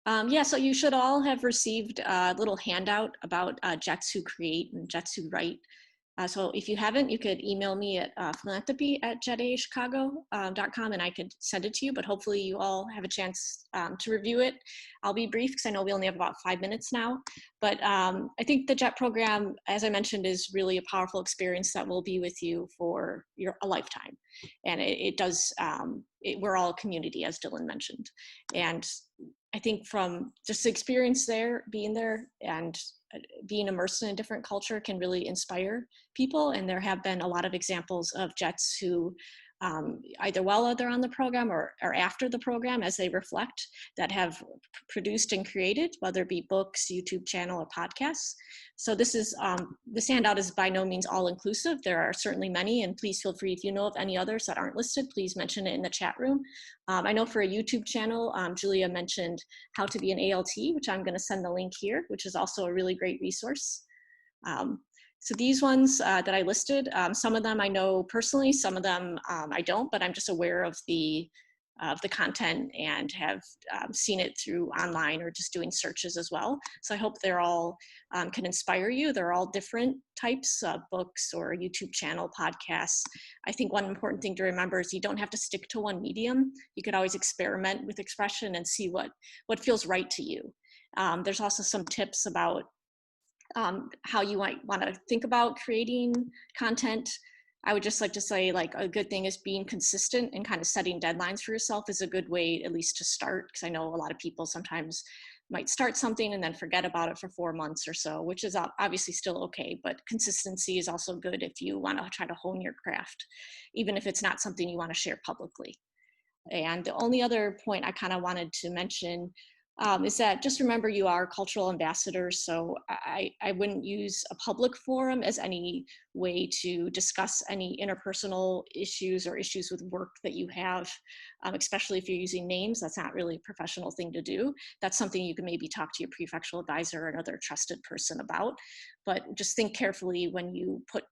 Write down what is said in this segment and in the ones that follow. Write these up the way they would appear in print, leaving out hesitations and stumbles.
Yeah, so you should all have received a little handout about JETs who create and JETs who write. So if you haven't, you could email me at philanthropy@JETAAChicago.com and I could send it to you, but hopefully you all have a chance to review it. I'll be brief because I know we only have about 5 minutes now, but I think the JET program, as I mentioned, is really a powerful experience that will be with you for a lifetime. And it does, we're all a community, as Dylan mentioned. And I think from just the experience there, being there and being immersed in a different culture can really inspire people. And there have been a lot of examples of JETs who either while they're on the program or after the program as they reflect that have produced and created, whether it be books, YouTube channel, or podcasts. So this handout is by no means all inclusive. There are certainly many, and please feel free if you know of any others that aren't listed, please mention it in the chat room. I know for a YouTube channel, Julia mentioned how to be an ALT, which I'm going to send the link here, which is also a really great resource. So these ones that I listed, some of them I know personally, some of them I don't, but I'm just aware of the content and have seen it through online or just doing searches as well. So I hope they're all can inspire you. They're all different types of books or YouTube channel, podcasts. I think one important thing to remember is you don't have to stick to one medium. You could always experiment with expression and see what feels right to you. There's also some tips about how you might want to think about creating content. I would just like to say, like, a good thing is being consistent and kind of setting deadlines for yourself is a good way, at least to start, because I know a lot of people sometimes might start something and then forget about it for 4 months or so, which is obviously still okay, but consistency is also good if you want to try to hone your craft, even if it's not something you want to share publicly. And the only other point I kind of wanted to mention is that just remember you are cultural ambassadors, so I wouldn't use a public forum as any way to discuss any interpersonal issues or issues with work that you have, especially if you're using names. That's not really a professional thing to do. That's something you can maybe talk to your prefectural advisor or another trusted person about, but just think carefully when you post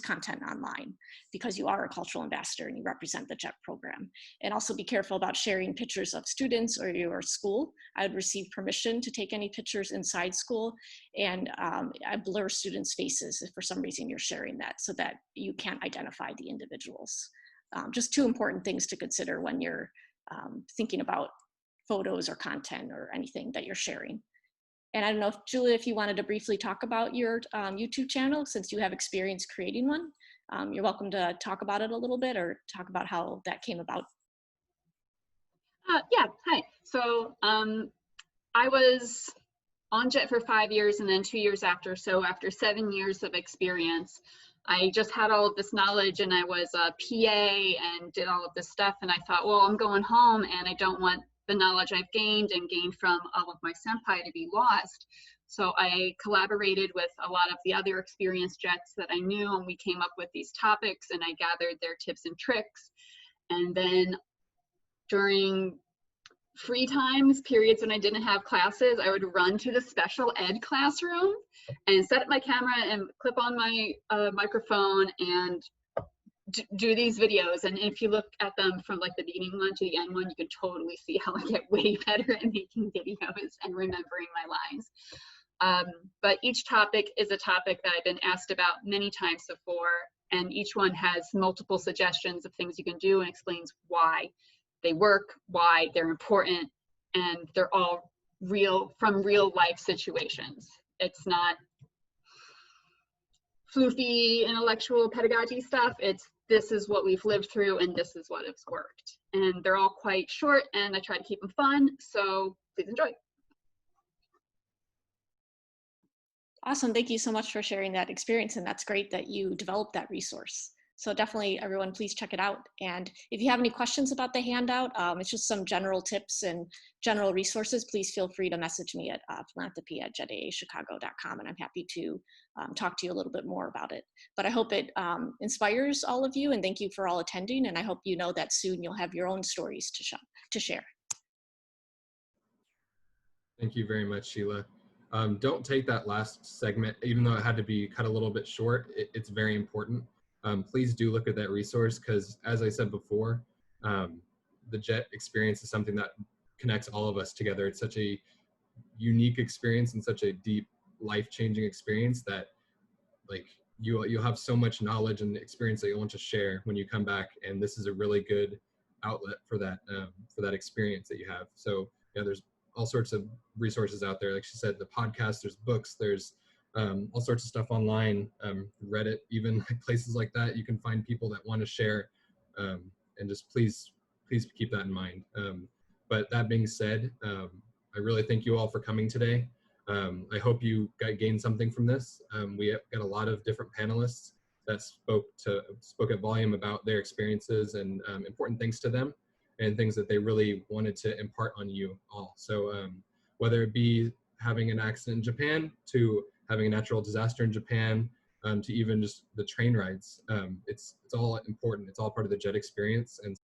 content online, because you are a cultural ambassador and you represent the JET program. And also be careful about sharing pictures of students or your school. I would receive permission to take any pictures inside school, and I blur students' faces if for some reason you're sharing that so that you can't identify the individuals. Just 2 important things to consider when you're thinking about photos or content or anything that you're sharing. And I don't know if, Julia, if you wanted to briefly talk about your YouTube channel, since you have experience creating one. You're welcome to talk about it a little bit or talk about how that came about. Yeah, hi. So I was on JET for 5 years and then 2 years after. So after 7 years of experience, I just had all of this knowledge and I was a PA and did all of this stuff. And I thought, well, I'm going home and I don't want the knowledge I've gained from all of my senpai to be lost. So I collaborated with a lot of the other experienced JETs that I knew, and we came up with these topics and I gathered their tips and tricks. And then during free times, periods when I didn't have classes, I would run to the special ed classroom and set up my camera and clip on my microphone and do these videos. And if you look at them from like the beginning one to the end one, you can totally see how I get way better at making videos and remembering my lines. But each topic is a topic that I've been asked about many times before, and each one has multiple suggestions of things you can do and explains why they work, why they're important, and they're all from real life situations. It's not floofy intellectual pedagogy stuff. This is what we've lived through and this is what has worked. And they're all quite short and I try to keep them fun, so please enjoy. Awesome, thank you so much for sharing that experience, and that's great that you developed that resource. So definitely everyone, please check it out. And if you have any questions about the handout, it's just some general tips and general resources, please feel free to message me at philanthropy@JETAAChicago.com, and I'm happy to talk to you a little bit more about it. But I hope it inspires all of you, and thank you for all attending, and I hope you know that soon you'll have your own stories to share. Thank you very much, Sheila. Don't take that last segment, even though it had to be cut a little bit short, it's very important. Please do look at that resource because, as I said before, the JET experience is something that connects all of us together. It's such a unique experience and such a deep, life-changing experience that like you'll have so much knowledge and experience that you want to share when you come back, and this is a really good outlet for that experience that you have. So yeah, there's all sorts of resources out there. Like she said, the podcast, there's books, there's all sorts of stuff online, Reddit, even places like that. You can find people that want to share, and just please keep that in mind. But that being said, I really thank you all for coming today. I hope you gained something from this. We got a lot of different panelists that spoke at volume about their experiences and important things to them and things that they really wanted to impart on you all. So whether it be having an accident in Japan, to having a natural disaster in Japan, to even just the train rides, it's all important. It's all part of the JET experience. And